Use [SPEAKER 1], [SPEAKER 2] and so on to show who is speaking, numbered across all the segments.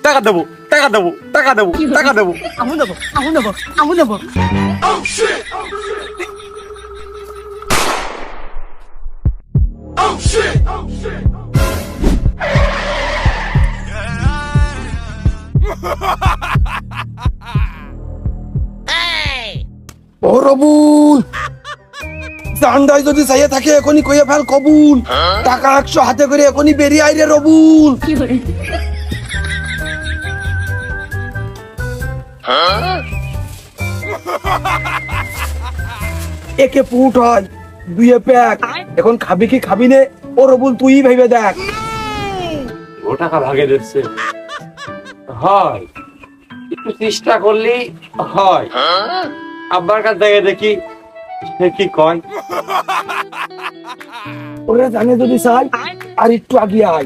[SPEAKER 1] টাকা দেবো টাকা দেবো টাকা দেবো টাকা দেবো।
[SPEAKER 2] আমু দেবো আমু দেবো আমু দেবো।
[SPEAKER 1] ও রবুল, জান্ডাই যদি চাইয়ে থাকে এখনই কইয়া ফেল কবুল। টাকা 100 হাতে করে এখনই বেরিয়ে আইরে রবুল। একে পুট হয়, দুইয়ে প্যাক। এখন খাবি কি খাবি নে? ও রবুল তুই ভেবে দেখ।
[SPEAKER 3] ও টাকা ভাগে দিচ্ছে, হয় একটু চেষ্টা করলেই হয়। আব্বার কাছ থেকে দেখি সে কি কয়।
[SPEAKER 1] ওরা জানে যদি চাই আর একটু আগিয়ে আয়।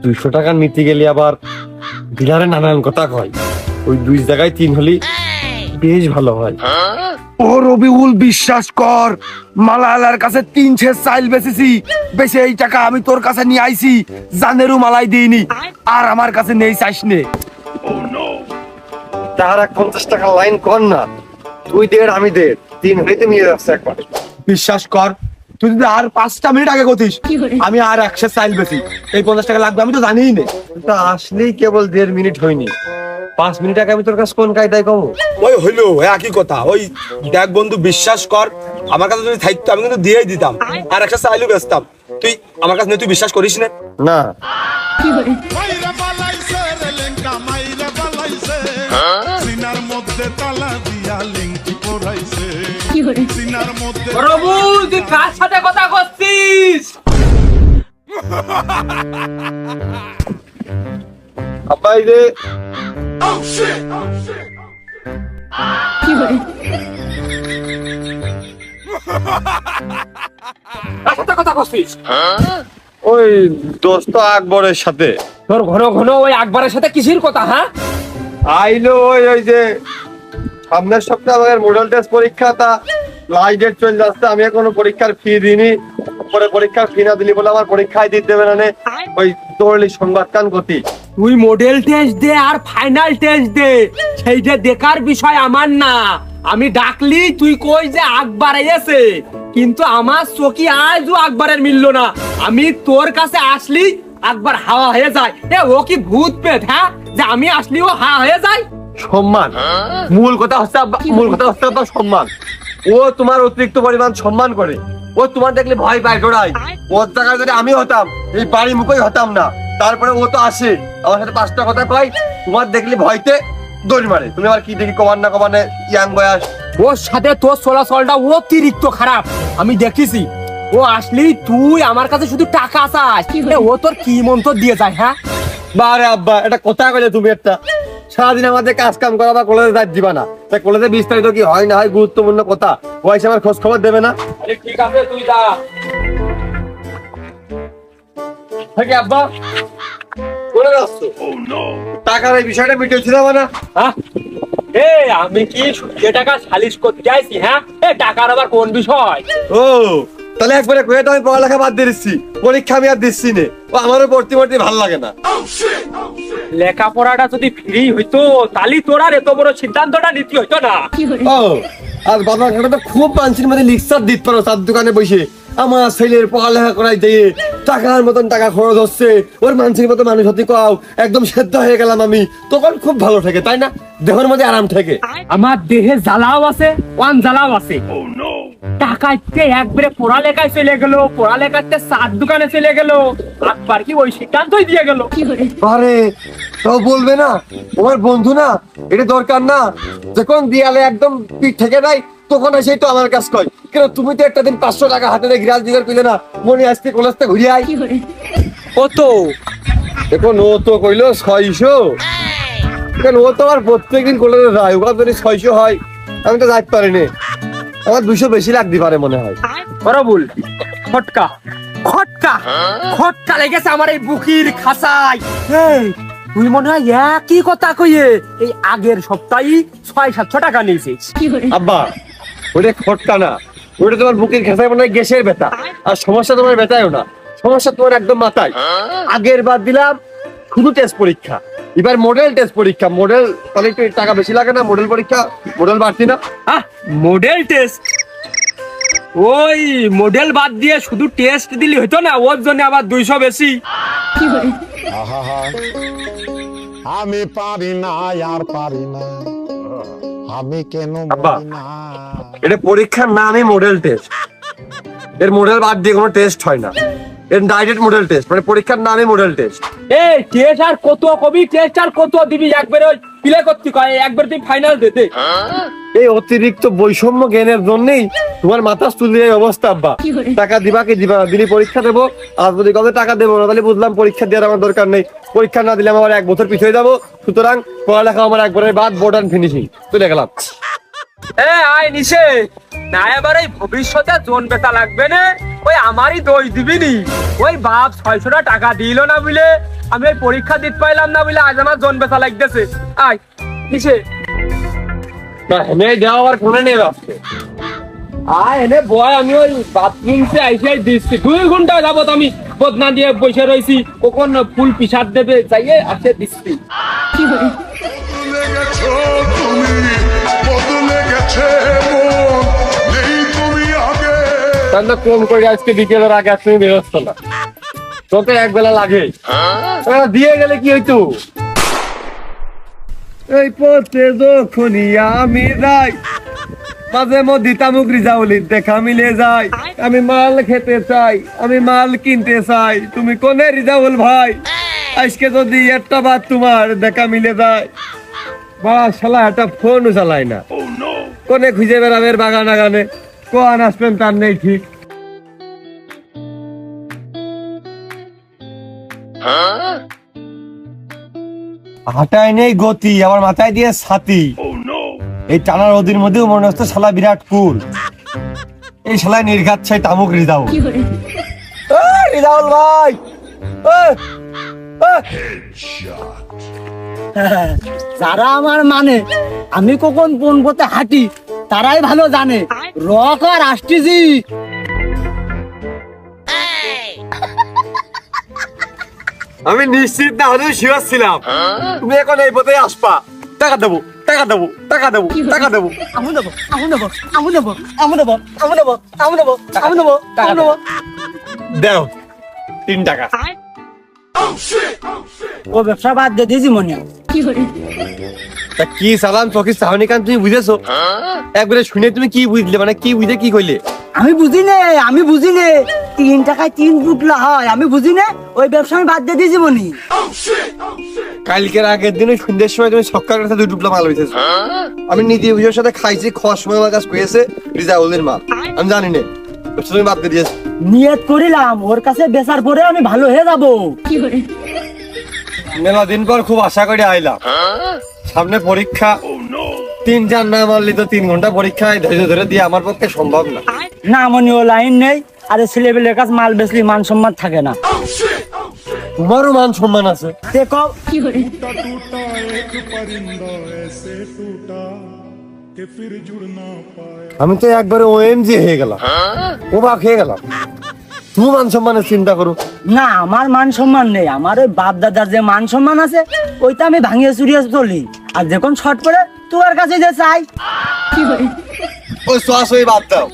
[SPEAKER 3] 200 টাকা নিতে গেলে আবার ডিলারে নানান কথা কয়। ওই 2 জায়গায় 3 হলি বেশ ভালো হয়।
[SPEAKER 1] ও রবিউল বিশ্বাস কর, মালালার কাছে 3 ছেড় চাইল বেচেছি, বেশি এই টাকা আমি তোর কাছে নিয়ে আইছি। জানেরও মালাই দিইনি আর আমার কাছে নেই চাইস নে।
[SPEAKER 3] তার 50 টাকা লাইন কর না, তুই দেড় আমি দেড়, 3 হইতে মিলে যাচ্ছে একবার।
[SPEAKER 1] বিশ্বাস কর, তুই যদি আর 5টা মিনিট আগে গতিস আমি আর 100 চাইল বেশি। এই 50 টাকা লাগবে আমি তো জানিই না।
[SPEAKER 3] তা আসলেই কেবল 1.5 মিনিট হয়নি, 5 মিনিট আগে আমি তোর কাছে কোন কায়দায় কমো?
[SPEAKER 1] ওই হইলো একই কথা। ওই দেখ বন্ধু বিশ্বাস কর, আমার কাছে যদি থাকতো আমি কিন্তু দিয়েই দিতাম আর 100 চাইলও বেচতাম। তুই আমার কাছে তুই বিশ্বাস করিস না?
[SPEAKER 3] না
[SPEAKER 4] মাইরা বালাইছে রে লেঙ্কা মাইরা বালাইছে সিনার মধ্যে তালা দিয়া লিংকি পরাইছে সিনার মধ্যে।
[SPEAKER 2] রবুল তুই কার সাথে কথা করছিস?
[SPEAKER 3] আব্বাই রে,
[SPEAKER 2] কার সাথে কথা করছিস?
[SPEAKER 3] ওই দোস্ত আকবরের সাথে।
[SPEAKER 2] তোর ঘন ঘন ওই আকবরের সাথে কিসের কথা? হ্যাঁ
[SPEAKER 3] আইলো ওই যে সামনের সপ্তাহে আমাদের মডেল টেস্ট পরীক্ষা, তা লাস্ট ডেট চলে যাচ্ছে। আমি এখনো পরীক্ষার ফি দিইনি, পরে পরীক্ষার ফি না দিলি বলে আমার পরীক্ষায় দিতে দেবে না। ওই তোরলি সংবাদ কান গতি।
[SPEAKER 2] তুই মডেল টেস্ট দে আর ফাইনাল টেস্ট দে, সেইটা দেখার বিষয় আমার না। আমি ডাকলি তুই কই যে আকবর এসে, কিন্তু আমার চোখে আজও আকবরের মিললো না। আমি তোর কাছে আসলি আকবর হাওয়া হয়ে যায়। এ ও কি ভূত পেট? হ্যাঁ যে আমি আসলি ও হাওয়া হয়ে যায়?
[SPEAKER 3] সম্মান, মূল কথা হচ্ছে মূল কথা হচ্ছে আপনার সম্মান। ও তোমার অতিরিক্ত পরিমাণ সম্মান করে। ও তোমার দেখলে ভয় পায়, ডরাই। ওর জায়গায় যদি আমি হতাম এই বাড়ি মুখই হতাম না। তারপরে ও তো আসে আমার সাথে 5টা কথা কয়, তোমার দেখলে ভয়তে দৌড় মারে। তুমি আবার কি দেখি কমান না কমানে ইয়াং বয়স।
[SPEAKER 2] ওর সাথে তোর চলাচলটা অতিরিক্ত খারাপ, আমি দেখেছি। ও আসলি তুই আমার কাছে শুধু টাকা চাস, এ ও তোর কি মন্ত্র দিয়ে যায়? হ্যাঁ
[SPEAKER 3] বারে আব্বা, এটা কথা কইলে তুমি একটা সারাদিন আমাদের কাজ কাম করা বা কলেজে যাই দিবা না। তাই কলেজে বিস্তারিত কি হয় না হয় গুরুত্বপূর্ণ কথা ও এসে আমার খোঁজ খবর দেবে না?
[SPEAKER 2] আরে ঠিক আছে তুই যা।
[SPEAKER 3] থাকে আব্বা, কোনে যাচ্ছ? টাকার এই বিষয়টা মিটেছিল না?
[SPEAKER 2] হ্যাঁ এ আমি কি যে টাকা সালিশ করতে চাইছি? হ্যাঁ এ টাকার আবার কোন বিষয়?
[SPEAKER 3] ও তাহলে একবারে কয়ে তো আমি পড়ালেখা বাদ দিয়ে দিচ্ছি, পরীক্ষা আমি আর দিচ্ছি নে। ও আমারও পড়তে পড়তে ভালো লাগে না।
[SPEAKER 2] লেখাপড়াটা যদি ফ্রি হইতো তাহলে তোর আর এত বড় সিদ্ধান্তটা নিতে হইতো না।
[SPEAKER 3] ও আর বাবা ঘাটা তো খুব মানসির মধ্যে লিকসার দিতে পারো চার দোকানে বসে। আমার ছেলের পড়ালেখা করাই দিয়ে টাকার মতন টাকা খরচ হচ্ছে, ওর মানসির মতো মানুষ হতে কও একদম সেদ্ধ হয়ে গেলাম আমি। তখন খুব ভালো থাকে তাই না? দেহের মধ্যে আরাম থাকে।
[SPEAKER 2] আমার দেহে জ্বালাও আছে, ওয়ান জ্বালাও আছে। টাকাইতে একবারে পড়ালেখায় চলে গেল, পড়ালেখাতে চার দোকানে চলে গেল। আকবর কি ওই সিদ্ধান্তই দিয়ে গেল?
[SPEAKER 3] আরে তাও বলবে না, তোমার বন্ধু না, এটা দরকার না। যখন দিয়ালে একদম পিঠ থেকে নাই তখন এসেই তো আমার কাছে কয়, কেন তুমি তো একটা দিন 500 টাকা হাতে দিয়ে গ্রাস দিগার কইলে না মনে আজকে কলেজতে ঘুরে আই।
[SPEAKER 2] কত?
[SPEAKER 3] এখন ও তো কইলো 600। কেন ও তো আমার প্রত্যেকদিন কলেজে যায়, ওখানে যদি 600 হয় আমি তো যাইতে পারিনি। আমার 200 বেশি লাগতে পারে মনে হয়।
[SPEAKER 2] বরাবুল খটকা খটকা খটকা লেগেছে আমার এই বুকির খাসায়। এই তুই মনে হয় একই কথা কইয়ে এই আগের সপ্তাহে 600-700 টাকা নিয়েছিস।
[SPEAKER 3] আব্বা ওটা খটকা না, ওটা তোমার বুকের ঘেঁষায় মনে হয় গ্যাসের ব্যথা, আর সমস্যা তোমার ব্যথায়ও না, সমস্যা তোমার একদম মাথায়। আগের বার দিলাম শুধু টেস্ট পরীক্ষা, এবার মডেল টেস্ট পরীক্ষা। মডেল তাহলে একটু টাকা বেশি লাগে না? মডেল পরীক্ষা, মডেল বাড়তি না?
[SPEAKER 2] মডেল টেস্ট, ওই মডেল বাদ দিয়ে শুধু টেস্ট দিলি হতো না, ওর জন্য আবার 200 বেশি।
[SPEAKER 4] আহা আমি পারি না আর পারি না, আমি কেন
[SPEAKER 3] আব্বা,
[SPEAKER 4] পারি না।
[SPEAKER 3] এটা পরীক্ষার নামই মডেল টেস্ট, এর মডেল বাদ দিয়ে কোনো টেস্ট হয় না, এর ডাইরেক্ট মডেল টেস্ট, মানে পরীক্ষার নামই মডেল টেস্ট।
[SPEAKER 2] এই টেস্ট আর কত কবি, টেস্ট আর কত দিবি, একবারে ওই প্লে করতে কয়, একবার তুই ফাইনাল দে দে।
[SPEAKER 3] এই অতিরিক্ত বৈষম্য জ্ঞানের জন্যই তোমার মাথা চুলি এই অবস্থা। আব্বা, টাকা দিবা কি দিবা না, দিলি পরীক্ষা দেবো, আর যদি কত টাকা দেবো না, তাহলে বুঝলাম পরীক্ষা দেওয়ার আমার দরকার নেই। পরীক্ষা না দিলে আমার 1 বছর পিছিয়ে যাবো, সুতরাং পড়ালেখা আমার একবারে বাদ, বোর্ড অ্যান্ড ফিনিশিং, চলে গেলাম।
[SPEAKER 2] আয় নিশে না, এবার এই ভবিষ্যতে জোন বেতা লাগবে না, ওই আমারই দোষ দিবি নি। ওই বাপ 600 টাকা দিল না বলে আমি ওই পরীক্ষা দিতে পাইলাম না বলে আজ আমার জোন বেতা লাগতেছে। আয় নিশে
[SPEAKER 3] না, এনে দেওয়া আবার কোনে নেই আসছে।
[SPEAKER 2] আয় এনে বয়, আমি ওই বাথরুমে আইসে দিচ্ছি, 2 ঘন্টা যাবত আমি বদনা দিয়ে বসে রয়েছি, কখন ফুল পিসার দেবে যাইয়ে আসে দিচ্ছি।
[SPEAKER 4] বদলে গেছো তুমি, বদলে গেছে মন, নেই তুমি আগে।
[SPEAKER 3] তাহলে কম করে আজকে বিকেলের আগে আর তুমি বেরোচ্ছ না, তোকে এক বেলা লাগে। দিয়ে গেলে কি হইতো? এই পথে যখনই আমি যাই, মাঝে মধ্যে তামুক রিজাউলির দেখা মিলে যায়। আমি মাল খেতে চাই, আমি মাল কিনতে চাই, তুমি কোনে রিজাউল ভাই? আজকে যদি একটা বার তোমার দেখা মিলে যায়, বা শালা একটা ফোনও চালায় না, কোনে খুঁজে বেড়াবের বাগান আগানে, কোন আসবেন তার নেই ঠিক। হাঁটায় নেই গতি, আবার মাথায় দিয়ে ছাতি, এই টানার নদীর মধ্যেও মনে হচ্ছে শালা বিরাট কুল। এই শালায় নির্ঘাত ছাই তামুক রিজাউল। রিজাউল ভাই,
[SPEAKER 5] যারা আমার মানে আমি কখন কোন পথে হাঁটি তারাই ভালো জানে। রক আর আসতেছি।
[SPEAKER 3] আমি নিশ্চিত না হলেও শিওর ছিলাম তুমি এখন এই পথে আসবা। টাকা দেবো, টাকা দেবো, টাকা দেবো, টাকা দেবো।
[SPEAKER 5] আমি নেবো, আমি নেবো, আমি নেবো, আমি নেবো, আমি নেবো, আমি নেবো, আমি নেবো, আমি নেবো।
[SPEAKER 3] দেও 3 টাকা।
[SPEAKER 5] ও ব্যবসা বাদ দিয়ে দিয়েছি মনে।
[SPEAKER 3] তা কি সালাম চকি সাহনি কান তুমি বুঝেছো? একবারে শুনে তুমি কি বুঝলে, মানে কি বুঝে কি কইলে?
[SPEAKER 5] আমি বুঝি নে, আমি বুঝি নে, 3 টাকায় 3 পুটলা হয়, আমি বুঝি নে। ওই ব্যবসা আমি বাদ দিয়ে দিয়েছি মনি।
[SPEAKER 3] কালকের আগের দিন ওই সন্ধ্যের সময় তুমি সকাল কাছে 2 টুকলা মাল বেচেছো। আমি নীতি অভিযোগের সাথে খাইছি, খাওয়ার সময় আমার কাছে পেয়েছে রিজাউলের মাল, আমি জানি না, তুমি বাদ দিয়ে দিয়েছো।
[SPEAKER 5] নিয়ত করিলাম ওর কাছে বেচার পরে আমি ভালো হয়ে যাবো।
[SPEAKER 3] মেলা দিন পর খুব আশা করে আইলাম, সামনে পরীক্ষা, 3-4 না মারলি তো 3 ঘন্টা পরীক্ষায় ধৈর্য ধরে দিয়ে আমার পক্ষে সম্ভব না।
[SPEAKER 5] না মনি, ও লাইন নেই। আরে ছেলেবেলের কাছে মাল বেচলি মান সম্মান থাকে না।
[SPEAKER 3] তোমারও মান সম্মান আছে।
[SPEAKER 5] দেখো
[SPEAKER 4] टूटा टूटा एक परिंदा ऐसे टूटा कि फिर जुड़ ना पाया।
[SPEAKER 3] আমি তো একবারে ওএমজি হয়ে গেলাম, অবাক হয়ে গেলাম। তুমি মান সম্মানের চিন্তা করো।
[SPEAKER 5] না, আমার মান সম্মান নেই। আমার ওই বাপ দাদার যে মান সম্মান আছে ওইটা আমি ভাঙিয়ে চুরিয়ে চলি। আর যখন শর্ট করে তোমার কাছে যে চাই।
[SPEAKER 3] ওই সস ওই বাদ দাও,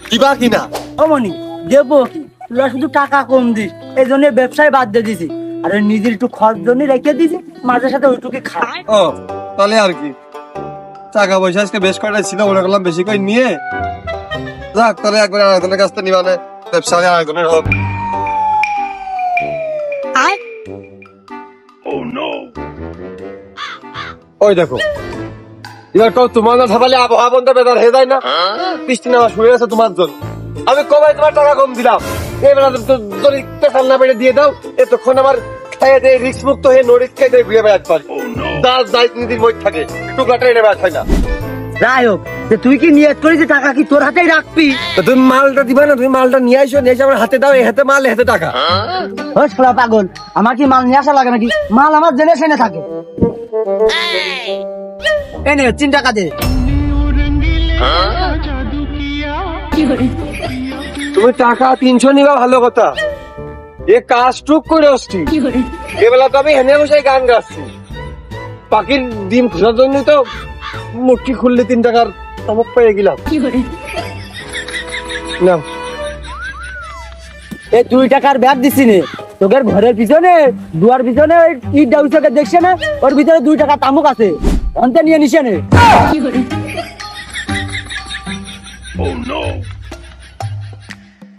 [SPEAKER 3] দিবা কিনা?
[SPEAKER 5] ও মনি, দেবো কি? তোরা শুধু টাকা কম দিস, এই জন্য ব্যবসায় বাদ দিয়ে দিছি। আর ওই নিজের একটু খরচ জন্য রেখে দিছি, মাঝে সাথে ওইটুকু খাই।
[SPEAKER 3] ও তাহলে আর কি, টাকা পয়সা আজকে বেশ কয়টা ছিল, মনে করলাম বেশি করে নিয়ে যাক, তাহলে একবার আরেকজনের কাছ থেকে নিবা না, ব্যবসা আরেকজনের হোক। ওই দেখো, এবার কও তোমার না থাকলে আবহাওয়া বন্ধ বেদার হয়ে যায় না? বৃষ্টি নামা শুরু হয়েছে তোমার জন্য। আমি কবে তোমার টাকা কম দিলাম, এবার যদি পেশাল না বেড়ে দিয়ে দাও, এতক্ষণ আমার খাইয়ে দিয়ে রিক্স মুক্ত হয়ে নরিক খেয়ে ঘুরে বেড়াতে পারি। দাস দায়িত্ব বই থাকে, টুকরাটা এনে বেড়াতে হয় না।
[SPEAKER 5] যাই হোক, যে তুই কি নিয়ত করিস টাকা কি তোর হাতেই রাখবি?
[SPEAKER 3] তো তুমি মালটা দিবা না, তুমি মালটা নিয়ে আসো, নিয়ে এসে আমার হাতে দাও, এই হাতে মাল, এই হাতে টাকা।
[SPEAKER 5] ও শালা পাগল, আমার কি মাল নিয়ে আসা লাগে নাকি? মাল আমার জেনে শুনে থাকে। এনে 3 টাকা দে।
[SPEAKER 3] তুমি টাকা 300 নিবা ভালো কথা, এ কাজ টুক করে আসছি এবেলা তো আমি হেনে বসে গান গাচ্ছি, পাখির ডিম খোঁজার জন্য তো মুটকি খুললে 3 টাকার চমক পেয়ে গেলাম। না
[SPEAKER 5] এই 2 টাকার ব্যাগ দিছি নে তোদের ঘরের পিছনে দুয়ার পিছনে ওই ইট ডাউসকে দেখছে না, ওর ভিতরে 2 টাকা তামুক আছে, অন্তে নিয়ে নিছে নে।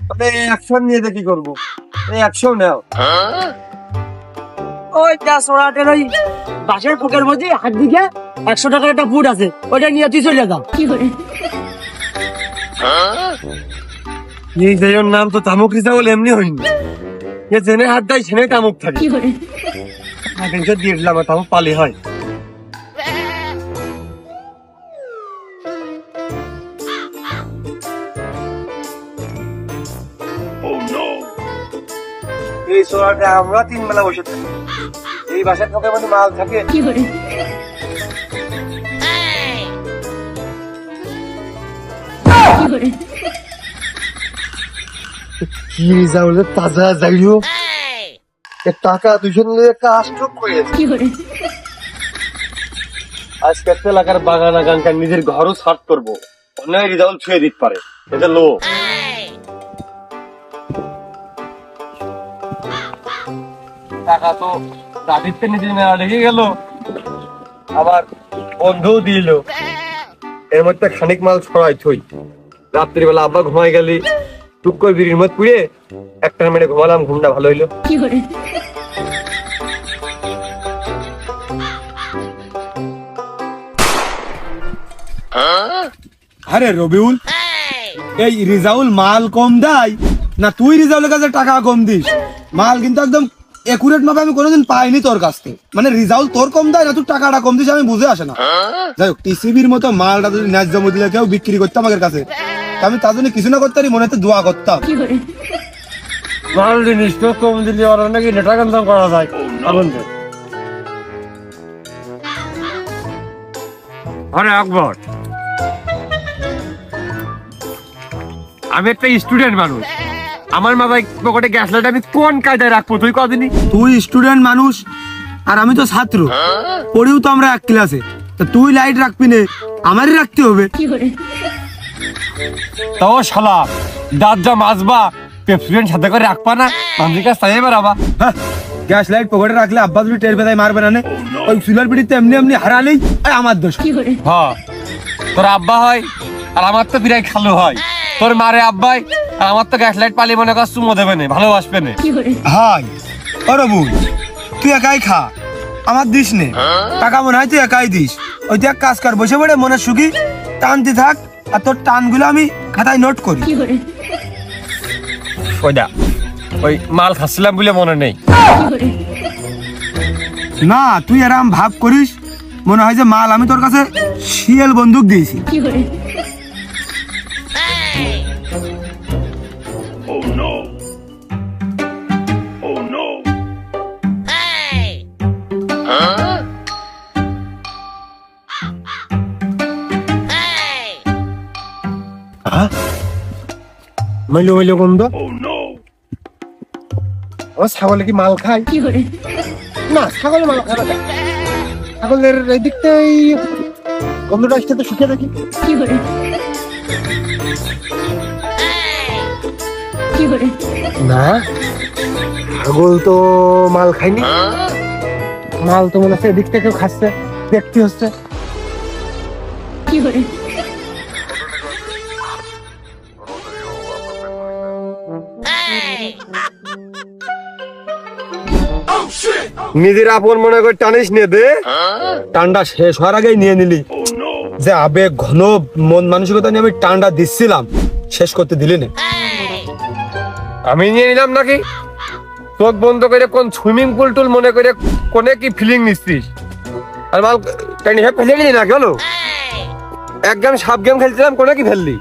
[SPEAKER 3] তবে অ্যাকশন নিয়ে দেখি করবো, এই অ্যাকশন নাও।
[SPEAKER 5] ওই যা সোরাটের ওই বাসের ফুকের মধ্যে হাত দিকে 100 টাকার একটা ফুট আছে, ওইটা নিয়ে তুই চলে যা।
[SPEAKER 3] এই জায়গার নাম তো তামুক রিজাউল এমনি হয়নি, এ জেনে হাত দেয় সেনে তামুক থাকে। দিয়ে দিলাম তামুক পালি হয়। এই সোয়াটা আমরা 3 বেলা বসে থাকি, এই বাসার ঠকে মানে মাল থাকে। কি রিজাউল তাজা যাইও, টাকা 200 নিয়ে কাজ টুক করেছে। আজকে এলাকার বাগান আগানকার নিজের ঘরও সার্ট করবো, অনেক রিজাউল ছুঁয়ে দিতে পারে, এটা লো। টাকা তো দাবিতে নিজে নেওয়া লেগে গেল, আবার বন্ধুও দিল, এর মধ্যে খানিক মাল ছড়াই থই। রাত্রিবেলা আব্বা ঘুমাই গেলি, টুক করে বিড়ির মধ্যে পুড়ে একটা মেরে ঘুমালাম, ঘুমটা ভালো হইলো।
[SPEAKER 1] আরে রবিউল, এই রিজাউল মাল কম দেয় না তুই রিজাউলের কাছে টাকা কম দিস? মাল কিন্তু একদম একুরেট মাপে আমি কোনোদিন পাইনি তোর কাছ থেকে। মানে রিজাউল তোর কম দেয় না তুই টাকাটা কম দিস, আমি বুঝে আসে না। যাই হোক, টিসিবির মতো মালটা যদি ন্যায্য মূল্যে কেউ বিক্রি করতাম আমাদের কাছে, আমি তার জন্য কিছু না করতে পারি, মনে হতে দোয়া করতাম।
[SPEAKER 3] মাল জিনিস তো কম দিলে আর নাকি নেটা কান্দাম করা যায়। আরে আকবর, আমি একটা স্টুডেন্ট মানুষ, আমার মাথায় পকেটে গ্যাস লাইট আমি কোন কায়দায় রাখবো তুই কদিনই?
[SPEAKER 1] তুই স্টুডেন্ট মানুষ আর আমি তো ছাত্র, পড়িও তো আমরা এক ক্লাসে, তা তুই লাইট রাখবি না, আমারই রাখতে হবে।
[SPEAKER 3] তাও শালা দাঁত যা মাজবা পেপসুডেন্ট সাথে করে রাখবা না, মানুষের কাছে চাইয়ে বেড়াবা।
[SPEAKER 1] হ্যাঁ, গ্যাস লাইট পকেটে রাখলে আব্বা যদি টের পেদায় মারবে না, ওই চুলার পিড়িতে এমনি এমনি হারালেই আমার দোষ।
[SPEAKER 3] হ্যাঁ, তোর আব্বা হয় আর আমার তো বিরাই খালু হয়, তোর মারে আব্বাই আর আমার তো গ্যাস লাইট পালি মনে কর চুমো দেবে না, ভালোবাসবে না।
[SPEAKER 1] হাই অরবুল, তুই একাই খা, আমার দিস নে টাকা, মনে হয় তুই একাই দিস। ওই তুই এক কাজ কর, বসে পড়ে মনে সুখী টানতে থাক, আর তোর টানগুলো আমি খাতায় নোট করি।
[SPEAKER 3] ওইটা ওই মাল খাচ্ছিলাম বলে মনে নেই।
[SPEAKER 1] না, তুই এরম ভাব করিস মনে হয় যে মাল আমি তোর কাছে শিয়াল বন্দুক দিয়েছি।
[SPEAKER 3] মাইলো মাইলো গন্ধ, ও ছাগলে কি মাল খায়? না, ছাগলে মাল খায় না, ছাগলের এই দিকটাই গন্ধটা আসতে তো শুকিয়ে দেখি। না, ছাগল তো মাল খায়নি, মাল তো মনে হচ্ছে এদিক থেকে খাচ্ছে, দেখতে হচ্ছে। নিজের আপন মনে করে টানিস নিয়ে দে, টান্ডা শেষ হওয়ার আগেই নিয়ে নিলি। যে আবেগ ঘন মন মানসিকতা নিয়ে আমি টান্ডা দিচ্ছিলাম, শেষ করতে দিলি না। আমি নিয়ে নিলাম নাকি? চোখ বন্ধ করে কোন সুইমিং পুল টুল মনে করে কোনে কি ফিলিং নিচ্ছিস? আর মাল টানি হ্যাঁ ফেলে গেলি না কেন? এক গেম সাপ গেম খেলছিলাম, কোনে কি ফেললি?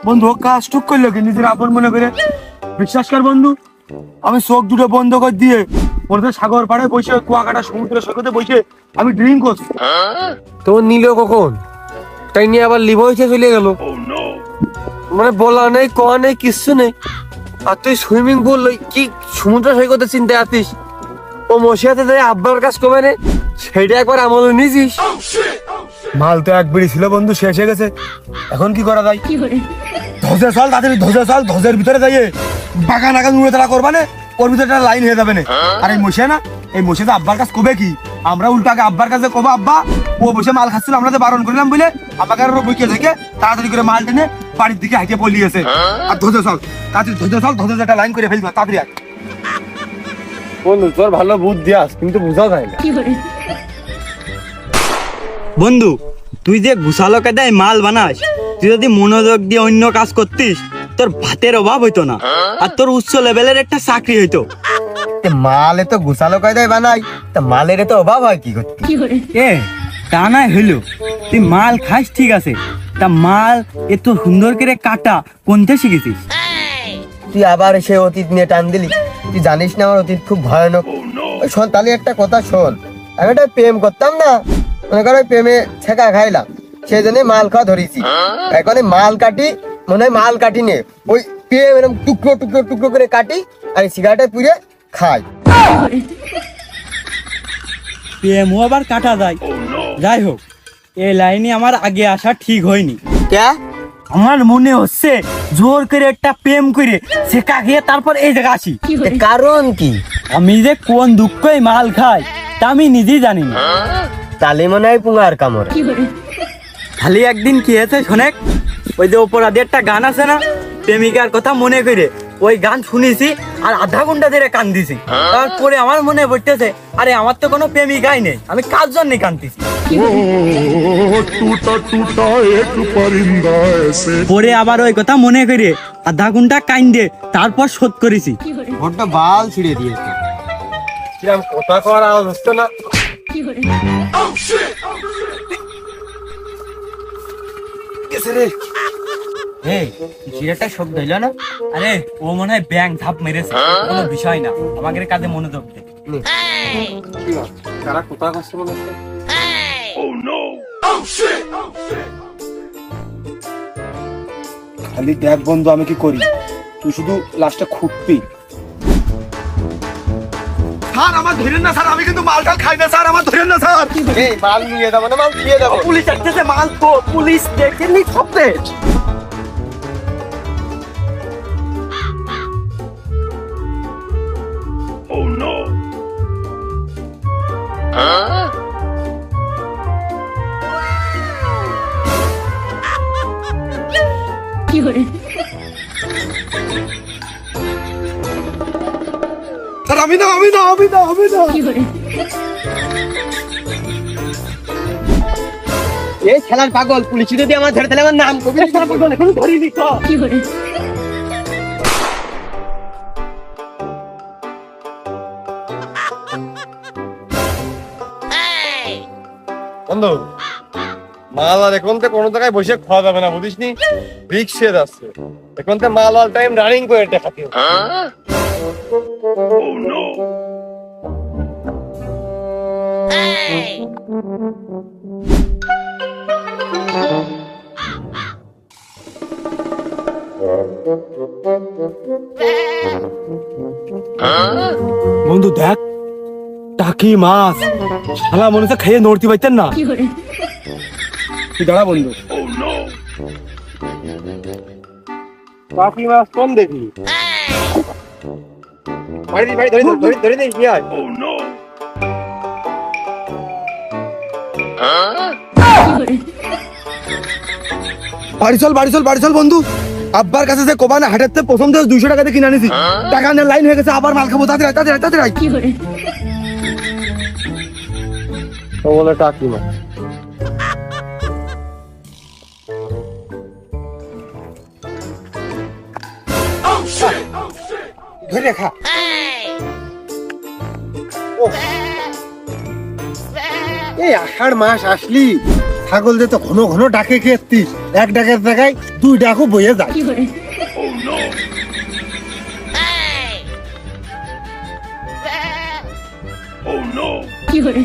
[SPEAKER 1] বন্ধু ও কাজ টুক করলো কি নিজের আপন মনে করে? বিশ্বাস কর বন্ধু, আমি চোখ দুটো বন্ধ করে দিয়ে ওদের সাগর পাড়ে বসে কুয়াকাটা সমুদ্র সৈকতে বসে আমি ড্রিঙ্ক করছি।
[SPEAKER 3] তো নিল কখন? তাই নিয়ে আবার লিভ হয়েছে চলে গেল, মানে বলা নেই কোয়া নেই কিচ্ছু নেই। আর তুই সুইমিং পুল কি সমুদ্র সৈকতে চিন্তা আছিস? ও মশিয়াতে যাই আব্বার কাজ কমে নে, সেটা একবার আমল নিয়েছিস।
[SPEAKER 1] মাল তো এক বিড়ি ছিল বন্ধু, শেষ হয়ে গেছে। এখন কি করা যায়? ধসে চল তাড়াতাড়ি, ধসে চল, ধসের ভিতরে যাইয়ে বাগান আগান উড়ে তারা করবা না, ওর ভিতরে একটা লাইন হয়ে যাবে না। আর এই মশিয়া না, এই মশিয়া তো আব্বার কাজ কবে কি, আমরা উল্টাকে আব্বার কাছে কবা আব্বা ও বসে মাল খাচ্ছিল, আমরা তো বারণ করলাম বলে আব্বাকে আরো বইকে থেকে তাড়াতাড়ি করে মাল টেনে বাড়ির দিকে হাইটে পলিয়েছে। আর ধসে চল তাড়াতাড়ি, ধসে চল, ধসে একটা লাইন করে ফেলবা তাড়াতাড়ি। আর
[SPEAKER 3] বন্ধু তোর ভালো বুদ্ধি আস, কিন্তু বোঝা যায় না।
[SPEAKER 6] বন্ধু তুই যে ঘুষালো কাদায় মাল বানাস, তুই যদি মনোযোগ দিয়ে অন্য কাজ করতিস তোর ভাতের অভাব হইতো না, আর তোর উচ্চ লেভেলের একটা চাকরি হইতো।
[SPEAKER 3] মালে তো গুছালো কায়দায় বানাই, তা মালের তো অভাব হয় কি করতে?
[SPEAKER 6] এ তা নাই হইলো, তুই মাল খাস ঠিক আছে, তা মাল এত সুন্দর করে কাটা কোনটা শিখেছিস?
[SPEAKER 3] তুই আবার সে অতীত নিয়ে টান দিলি। তুই জানিস না আমার অতীত খুব ভয়ানক। ওই শোন তাহলে একটা কথা শোন, আমি একটা প্রেম করতাম না, মনে করো ওই প্রেমে ছেঁকা খাইলাম, সেই জন্য মাল খাওয়া ধরেছি। এখন এই মাল কাটি, মনে হয় মাল কাটি নে, ওই প্রেম এরকম টুকরো টুকরো টুকরো করে কাটি আর সিগারেটে পুড়ে খাই।
[SPEAKER 6] প্রেমও আবার কাটা যায়। যাই হোক, এই লাইনে আমার আগে আসা ঠিক হয়নি।
[SPEAKER 3] কে?
[SPEAKER 6] আমার মনে হচ্ছে জোর করে একটা প্রেম করে শেখা খেয়ে তারপর এই জায়গা আসি।
[SPEAKER 3] কারণ কি?
[SPEAKER 6] আমি যে কোন দুঃখই মাল খাই তা আমি নিজেই জানি না।
[SPEAKER 3] তালে মনে হয় পুঙার কামড়।
[SPEAKER 6] খালি একদিন কি হয়েছে শোনেক, ওই যে অপরাধী একটা গান আছে না, প্রেমিকার কথা মনে করে ওই গান শুনেছি আর আধা ঘন্টা ধরে কান্দিছি। তারপরে আমার মনে পড়তেছে আরে আমার তো কোনো প্রেমিকাই নেই, আমি কার জন্য কান্দিছি।
[SPEAKER 4] टूटा टूटा एक परिंदा ऐसे
[SPEAKER 6] পরে আবার ওই কথা মনে করে আধা ঘন্টা কান্দে তারপর শোধ করেছি।
[SPEAKER 3] ঘরটা বাল ছিঁড়ে দিয়েছে। কিরম কথা কওয়ার আওয়াজ হচ্ছে না?
[SPEAKER 6] সিগারেটটা শোক দিল না? আরে ও মনে হয় ব্যাং ধাপ মেরেছে, কোনো বিষয় না, আমাদের কাজে মনোযোগ দে।
[SPEAKER 3] তারা কথা কষ্ট মনে হচ্ছে।
[SPEAKER 1] খালি দেখ বন্ধু আমি কি করি, তুই শুধু লাস্টে খুঁটবি। স্যার আমার ধরেন না স্যার, আমি কিন্তু মালটা খাই না স্যার, আমার ধরেন না স্যার।
[SPEAKER 3] এই মাল নিয়ে যাবো না, মাল খেয়ে যাবো।
[SPEAKER 6] পুলিশ আসতেছে, মাল তো পুলিশ দেখেনি সবে।
[SPEAKER 1] স্যার আমি না, আমি না, আমি না, আমি না।
[SPEAKER 3] এই খেলার পাগল, পুলিশ যদি আমার ধরে তাহলে আমার নাম কবি এখন ধরি দিত। বন্ধু মাল আর এখন তো কোনো জায়গায় বসে খাওয়া যাবে না, বুঝিস নি? রিক্সে যাচ্ছে এখন তো মাল অল টাইম রানিং করে দেখাতে হবে।
[SPEAKER 1] বন্ধু দেখ টাকি মাছ, শালা মনে হচ্ছে খেয়ে নড়তে পারতেন না। তুই দাঁড়া বন্ধু।
[SPEAKER 3] টাকি মাছ কম দেখলি? ভাই ভাই ধরে ধরে ধরে নেই নিয়ে আয়।
[SPEAKER 1] বাড়ি চল, বাড়ি চল, বাড়ি চল বন্ধু। আব্বার কাছে যে কোবানে হাটেতে প্রথম থেকে 200 টাকাতে কিনে আনিছি, টাকা নিয়ে লাইন হয়ে গেছে, আবার মাল খাবো। তাড়াতাড়ি আয়, তাড়াতাড়ি আয়, তাড়াতাড়ি আয়।
[SPEAKER 3] তো বলে টাকি মাছ।
[SPEAKER 1] ধরে খা। ও
[SPEAKER 7] এই আষাঢ় মাস আসলি ছাগল যে তো ঘন ঘন ডাকে খেতিস, এক ডাকের জায়গায় দুই ডাকও বয়ে যায়।
[SPEAKER 8] কি hore